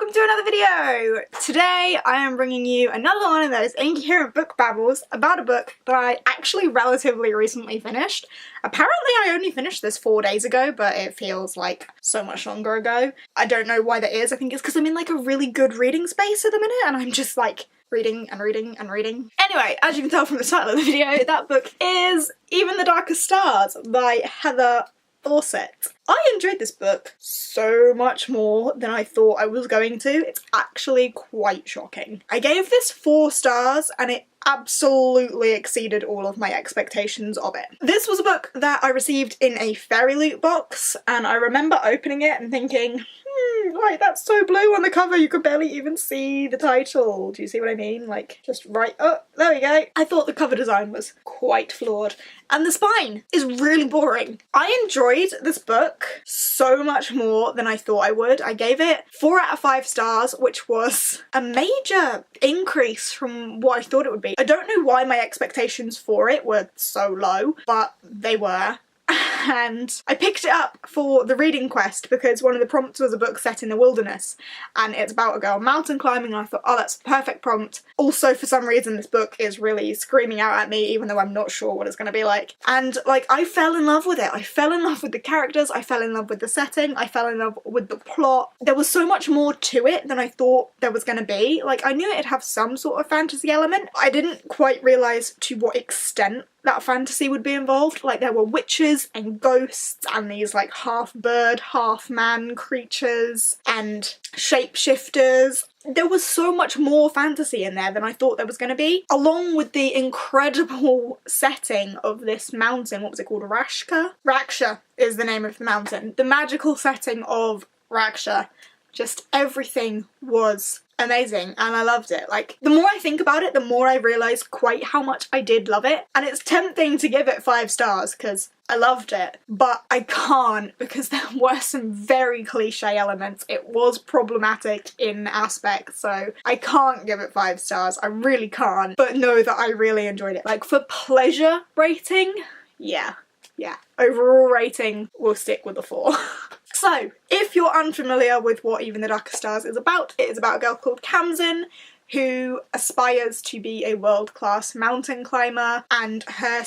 welcome to another video! Today I am bringing you another one of those incoherent book babbles about a book that I actually relatively recently finished. Apparently I only finished this 4 days ago, but it feels like so much longer ago. I don't know why that is. I think it's because I'm in like a really good reading space at the minute and I'm just like reading and reading and reading. Anyway, as you can tell from the title of the video, that book is Even the Darkest Stars by Heather Fawcett. I enjoyed this book so much more than I thought I was going to. It's actually quite shocking. I gave this 4 stars and it absolutely exceeded all of my expectations of it. This was a book that I received in a fairy loot box and I remember opening it and thinking, like that's so blue on the cover you could barely even see the title. Do you see what I mean? Like just right, oh there we go. I thought the cover design was quite flawed and the spine is really boring. I enjoyed this book so much more than I thought I would. I gave it 4 out of 5 stars, which was a major increase from what I thought it would be. I don't know why my expectations for it were so low, but they were. And I picked it up for the reading quest because one of the prompts was a book set in the wilderness and it's about a girl mountain climbing and I thought, oh, that's a perfect prompt. Also, for some reason this book is really screaming out at me even though I'm not sure what it's going to be like. And like I fell in love with it. I fell in love with the characters, I fell in love with the setting, I fell in love with the plot. There was so much more to it than I thought there was going to be. Like I knew it'd have some sort of fantasy element. I didn't quite realise to what extent that fantasy would be involved. Like there were witches and ghosts and these like half bird, half man creatures and shapeshifters. There was so much more fantasy in there than I thought there was going to be, along with the incredible setting of this mountain. What was it called? Rashka? Raksha is the name of the mountain. The magical setting of Raksha. Just everything was amazing and I loved it. Like the more I think about it, the more I realise quite how much I did love it. And it's tempting to give it 5 stars because I loved it, but I can't because there were some very cliche elements. It was problematic in aspects, so I can't give it 5 stars. I really can't, but know that I really enjoyed it. Like for pleasure rating, yeah. Overall rating, we'll stick with a 4. So, if you're unfamiliar with what Even the Darkest Stars is about, it is about a girl called Kamsin who aspires to be a world-class mountain climber, and her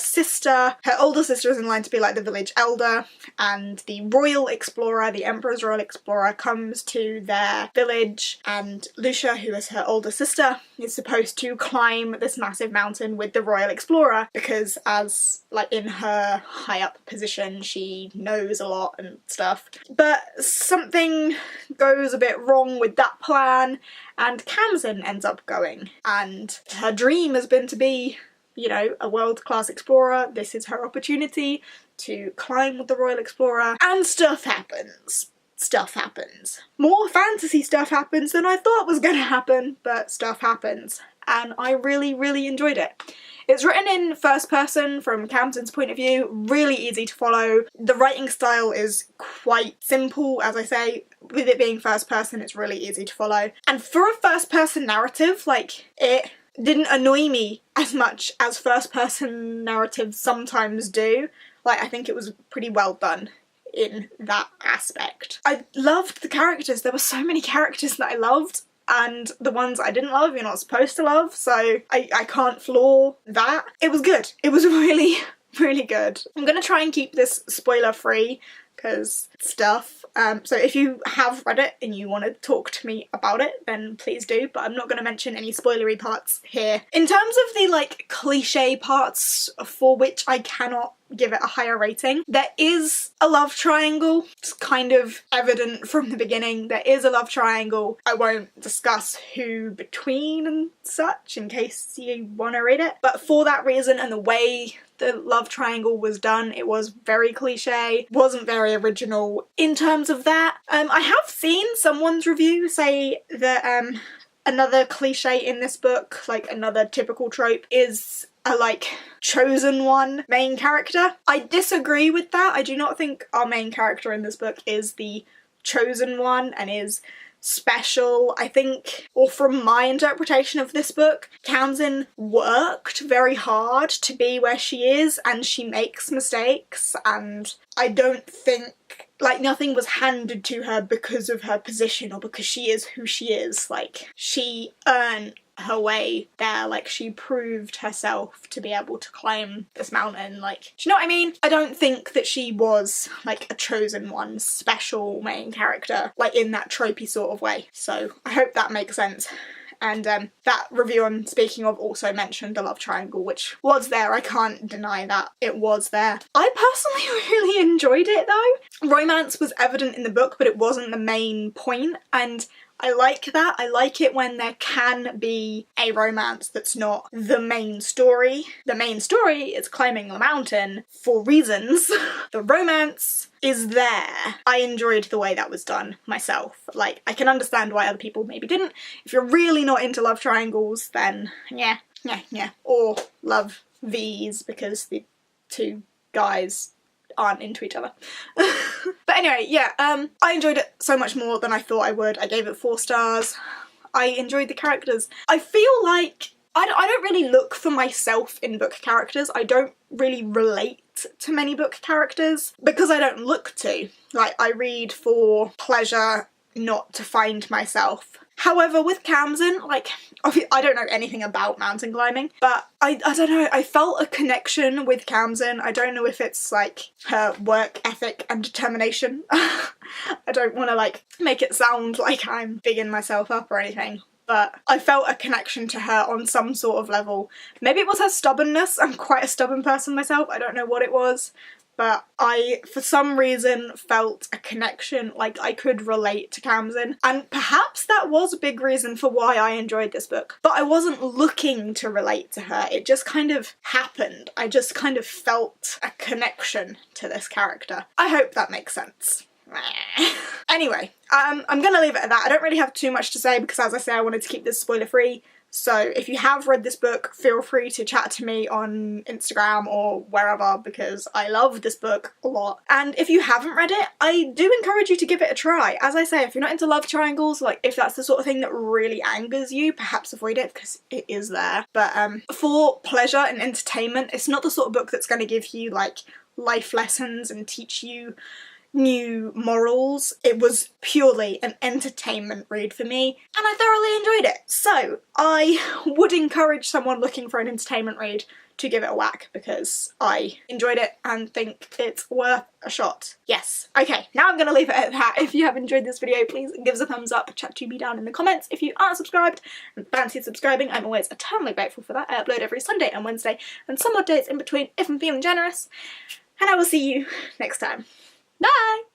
older sister is in line to be like the village elder, and the royal explorer, the Emperor's royal explorer, comes to their village and Lucia, who is her older sister, is supposed to climb this massive mountain with the royal explorer because as like in her high up position she knows a lot and stuff. But something goes a bit wrong with that plan and Kamsin ends up going, and her dream has been to be, you know, a world-class explorer. This is her opportunity to climb with the royal explorer, and stuff happens. Stuff happens. More fantasy stuff happens than I thought was gonna happen, but stuff happens. And I really, really enjoyed it. It's written in first person from Kamsin's point of view, really easy to follow. The writing style is quite simple, as I say. With it being first person, it's really easy to follow. And for a first person narrative, like, it didn't annoy me as much as first person narratives sometimes do. Like, I think it was pretty well done in that aspect. I loved the characters. There were so many characters that I loved, and the ones I didn't love you're not supposed to love, so I can't flaw that. It was good. It was really, really good. I'm gonna try and keep this spoiler free because stuff. So if you have read it and you want to talk to me about it, then please do, but I'm not going to mention any spoilery parts here. In terms of the like cliche parts for which I cannot give it a higher rating, there is a love triangle. It's kind of evident from the beginning. There is a love triangle. I won't discuss who between and such in case you want to read it, but for that reason and the way the love triangle was done, it was very cliche, wasn't very original in terms of that. I have seen someone's review say that another cliche in this book, like another typical trope, is a like chosen one main character. I disagree with that. I do not think our main character in this book is the chosen one and is special. I think, or from my interpretation of this book, Kamsin worked very hard to be where she is and she makes mistakes, and I don't think like nothing was handed to her because of her position or because she is who she is. Like, she earned her way there. Like, she proved herself to be able to climb this mountain. Like, do you know what I mean? I don't think that she was like a chosen one, special main character, like in that tropey sort of way. So I hope that makes sense. And that review I'm speaking of also mentioned the love triangle, which was there. I can't deny that it was there. I personally really enjoyed it though. Romance was evident in the book, but it wasn't the main point, and I like that. I like it when there can be a romance that's not the main story. The main story is climbing the mountain for reasons. The romance is there. I enjoyed the way that was done myself. Like, I can understand why other people maybe didn't. If you're really not into love triangles, then yeah. Or love V's because the two guys aren't into each other. But anyway, yeah, I enjoyed it so much more than I thought I would. I gave it 4 stars. I enjoyed the characters. I feel like I don't really look for myself in book characters. I don't really relate to many book characters because I don't look to. Like, I read for pleasure, not to find myself. However, with Kamzen, like, I don't know anything about mountain climbing, but I don't know, I felt a connection with Kamzen. I don't know if it's like her work ethic and determination. I don't want to like make it sound like I'm bigging myself up or anything, but I felt a connection to her on some sort of level. Maybe it was her stubbornness. I'm quite a stubborn person myself. I don't know what it was. But I, for some reason, felt a connection, like I could relate to Kamzen. And perhaps that was a big reason for why I enjoyed this book. But I wasn't looking to relate to her, it just kind of happened. I just kind of felt a connection to this character. I hope that makes sense. Anyway, I'm gonna leave it at that. I don't really have too much to say because, as I say, I wanted to keep this spoiler free. So if you have read this book, feel free to chat to me on Instagram or wherever because I love this book a lot. And if you haven't read it, I do encourage you to give it a try. As I say, if you're not into love triangles, like if that's the sort of thing that really angers you, perhaps avoid it because it is there. But for pleasure and entertainment, it's not the sort of book that's going to give you like life lessons and teach you new morals. It was purely an entertainment read for me and I thoroughly enjoyed it. So I would encourage someone looking for an entertainment read to give it a whack because I enjoyed it and think it's worth a shot. Yes. Okay, now I'm gonna leave it at that. If you have enjoyed this video, please give us a thumbs up, chat to me down in the comments. If you aren't subscribed and fancy subscribing, I'm always eternally grateful for that. I upload every Sunday and Wednesday and some odd days in between if I'm feeling generous. And I will see you next time. Bye!